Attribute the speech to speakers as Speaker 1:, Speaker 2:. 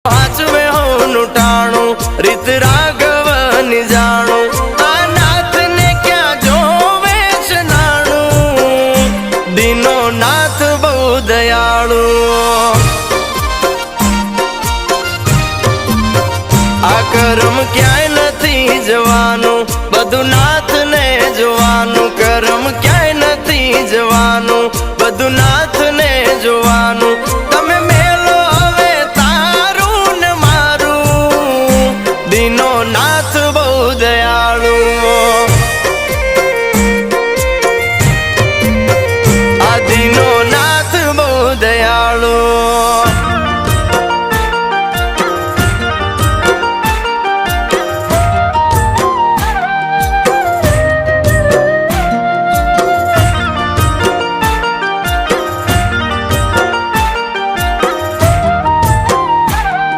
Speaker 1: હાચવે હોનું ટાણું રીત રાઘવની જાણું આ નાથને ક્યાં જોવે છે નાણું દીનો નાથ બહુ દયાળુ આ કર્મ ક્યાંય નથી જવાનું બધું નાથ